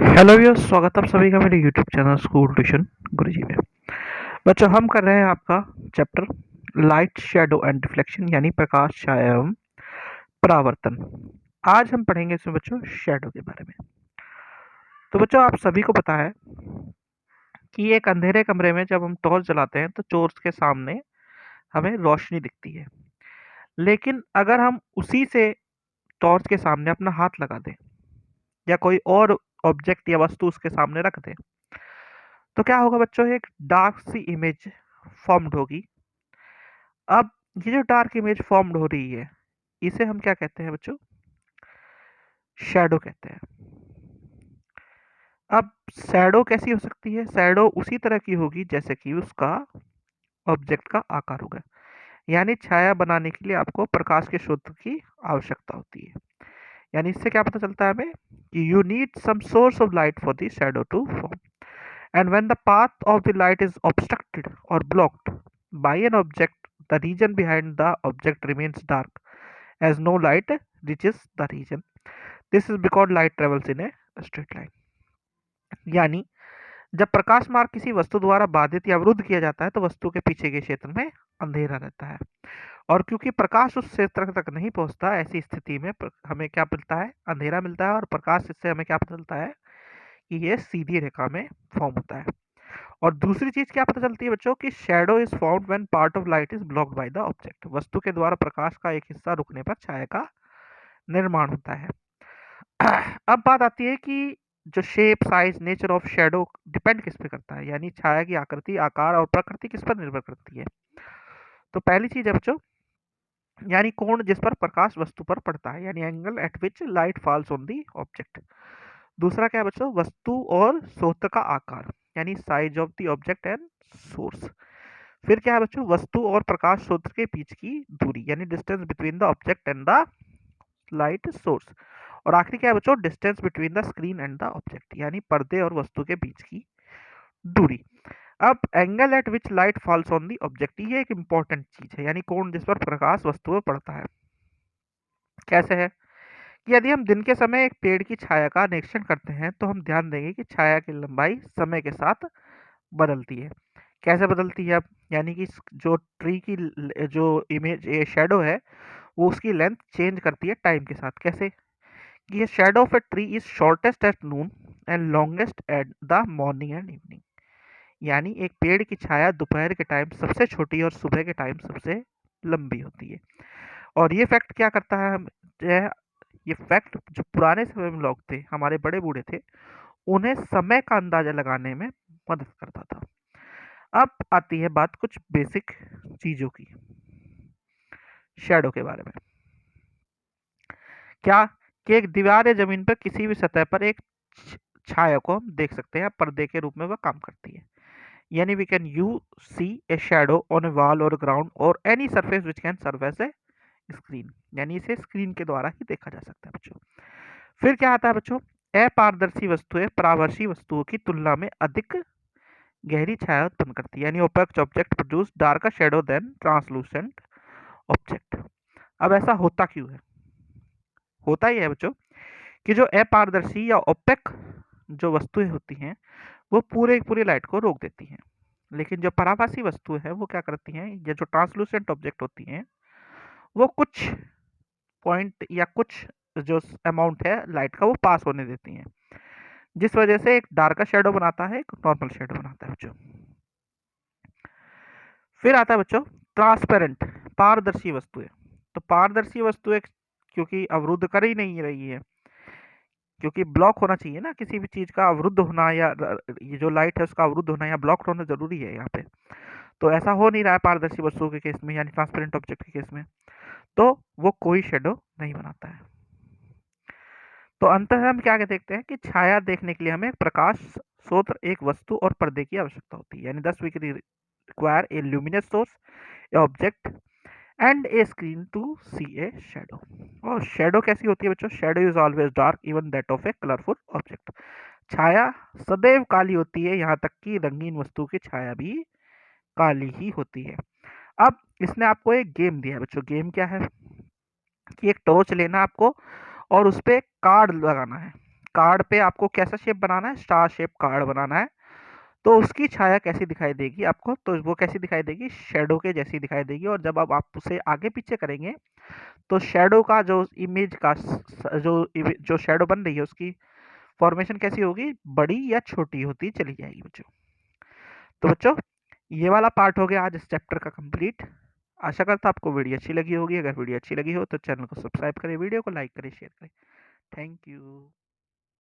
Hello viewers, स्वागत है आप सभी का मेरे यूट्यूब चैनल स्कूल ट्यूशन गुरुजी में। बच्चों, हम कर रहे हैं आपका chapter light shadow and reflection, यानी प्रकाश छाया एवं परावर्तन। आज हम पढ़ेंगे इसमें बच्चों शेडो के बारे में। तो बच्चों, आप सभी को पता है कि एक अंधेरे कमरे में जब हम टॉर्च जलाते हैं तो टॉर्च के सामने हमें रोशनी दिखती है। लेकिन अगर हम उसी से टॉर्च के सामने अपना हाथ लगा दें या कोई और ऑब्जेक्ट या वस्तु उसके सामने रख दें, तो क्या होगा बच्चों, एक डार्क सी इमेज फॉर्म्ड होगी। अब ये जो डार्क इमेज फॉर्म्ड हो रही है, इसे हम क्या कहते हैं बच्चों? शैडो कहते हैं। अब शैडो कैसी हो सकती है? शैडो उसी तरह की होगी जैसे कि उसका ऑब्जेक्ट का आकार होगा। यानी छाया बनाने के लिए आपको प्रकाश के स्रोत की आवश्यकता होती है। यानी इससे क्या पता चलता है हमें कि you need some source of light for the shadow to form. And when the path of the light is obstructed or blocked by an object, the region behind the object remains dark as no light reaches the region. This is because light travels in a straight line. यानी जब प्रकाश मार्ग किसी वस्तु द्वारा बाधित या अवरुद्ध किया जाता है तो वस्तु के पीछे के क्षेत्र में अंधेरा रहता है, और क्योंकि प्रकाश उस क्षेत्र तक नहीं पहुंचता, ऐसी स्थिति में हमें क्या मिलता है? अंधेरा मिलता है। और प्रकाश इससे हमें क्या पता चलता है कि ये सीधी रेखा में फॉर्म होता है। और दूसरी चीज क्या पता चलती है बच्चों कि shadow is found when part of light is blocked by the object. वस्तु के द्वारा प्रकाश का एक हिस्सा रुकने पर छाया का निर्माण होता है। अब बात आती है कि जो shape, size, nature of shadow depend किस पे करता है, यानी छाया की आकृति, आकार और प्रकृति किस पर निर्भर करती है। तो पहली चीज है बच्चों, यानी कोण जिस पर प्रकाश वस्तु पर पड़ता है, यानी angle eight which light falls on the object. दूसरा क्या है बच्चों? वस्तु और स्रोत का आकार, यानी size of the object and source. फिर क्या है बच्चों? वस्तु और प्रकाश स्रोत के बीच की दूरी, यानी distance between the object and the light source. और आखिरी क्या है बच्चों? Distance between the screen and the object, यानी पर्दे और वस्तु के बीच की दूरी। अब angle eight which light falls on the object, ये एक इंपॉर्टेंट चीज है, यानी कोण जिस पर प्रकाश वस्तु पर पड़ता है। कैसे है कि यदि हम दिन के समय एक पेड़ की छाया का निरीक्षण करते हैं तो हम ध्यान देंगे कि छाया की लंबाई समय के साथ बदलती है। कैसे बदलती है? अब यानी कि जो ट्री की जो इमेज शैडो है, वो उसकी लेंथ चेंज करती है टाइम के साथ। कैसे कि ये shadow of a tree is shortest at noon and longest at the morning and evening. यानी एक पेड़ की छाया दोपहर के टाइम सबसे छोटी और सुबह के टाइम सबसे लंबी होती है। और ये फैक्ट क्या करता है? हम ये फैक्ट जो पुराने समय में लोग थे, हमारे बड़े बूढ़े थे, उन्हें समय का अंदाजा लगाने में मदद करता था। अब आती है बात कुछ बेसिक चीजों की शैडो के बारे में। क्या कि एक दीवार या जमीन पर किसी भी सतह पर एक छाया को हम देख सकते हैं, पर्दे के रूप में वह काम करती है। यानी we can you see a shadow on a wall or ground or any surface which can serve as a screen. यानी इसे स्क्रीन के द्वारा ही देखा जा सकता है बच्चों। फिर क्या आता है बच्चों? अपारदर्शी वस्तुएं परावर्ती वस्तुओं की तुलना में अधिक गहरी छाया उत्पन्न करती है, यानी opaque object produce darker shadow than translucent object. अब ऐसा होता क्यों है? होता ही है बच्चों कि जो अपारदर्शी या ओपेक जो वस्तुएं होती हैं, वो पूरे पूरी लाइट को रोक देती हैं। लेकिन जो पराभासी वस्तुएं हैं वो क्या करती हैं, या जो ट्रांसलूसेंट ऑब्जेक्ट होती हैं, वो कुछ पॉइंट या कुछ जो अमाउंट है लाइट का वो पास होने देती हैं, जिस वजह से एक डार्कर शेडो बनाता है, एक नॉर्मल शेडो बनाता है बच्चों। फिर आता है बच्चों ट्रांसपेरेंट, पारदर्शी वस्तुएं। तो पारदर्शी वस्तुएं क्योंकि अवरुद्ध कर ही नहीं रही है, क्योंकि ब्लॉक होना चाहिए ना, किसी भी चीज का अवरुद्ध होना या ये जो लाइट है उसका अवरुद्ध होना या ब्लॉक होना जरूरी है यहाँ पे। तो ऐसा हो नहीं रहा है पारदर्शी वस्तुओं के केस में, यानी ट्रांसपेरेंट ऑब्जेक्ट के केस में, तो वो कोई शेडो नहीं बनाता है। तो अंततः हम क्या देखते हैं कि छाया देखने के लिए हमें प्रकाश स्रोत, एक वस्तु और पर्दे की आवश्यकता होती है। यानी दस we require a luminous source, a object and a screen to see a shadow. और शैडो कैसी होती है बच्चों? Shadow is always dark even that of a colourful object. छाया सदैव काली होती है, यहाँ तक कि रंगीन वस्तु की छाया भी काली ही होती है। अब इसने आपको एक गेम दिया है बच्चों। गेम क्या है कि एक टॉर्च लेना आपको और उस पर कार्ड लगाना है। कार्ड पे आपको कैसा शेप बनाना है, स्टार शेप कार्ड बनाना है, तो उसकी छाया कैसी दिखाई देगी आपको, तो वो कैसी दिखाई देगी, शैडो के जैसी दिखाई देगी। और जब अब आप उसे आगे पीछे करेंगे तो शैडो का जो इमेज का जो शैडो बन रही है उसकी फॉर्मेशन कैसी होगी, बड़ी या छोटी होती चली जाएगी बच्चों। तो बच्चों ये वाला पार्ट हो गया आज इस चैप्टर का कंप्लीट। आशा करता हूं आपको वीडियो अच्छी लगी होगी। अगर वीडियो अच्छी लगी हो तो चैनल को सब्सक्राइब करें, वीडियो को लाइक करें, शेयर करें। Thank you.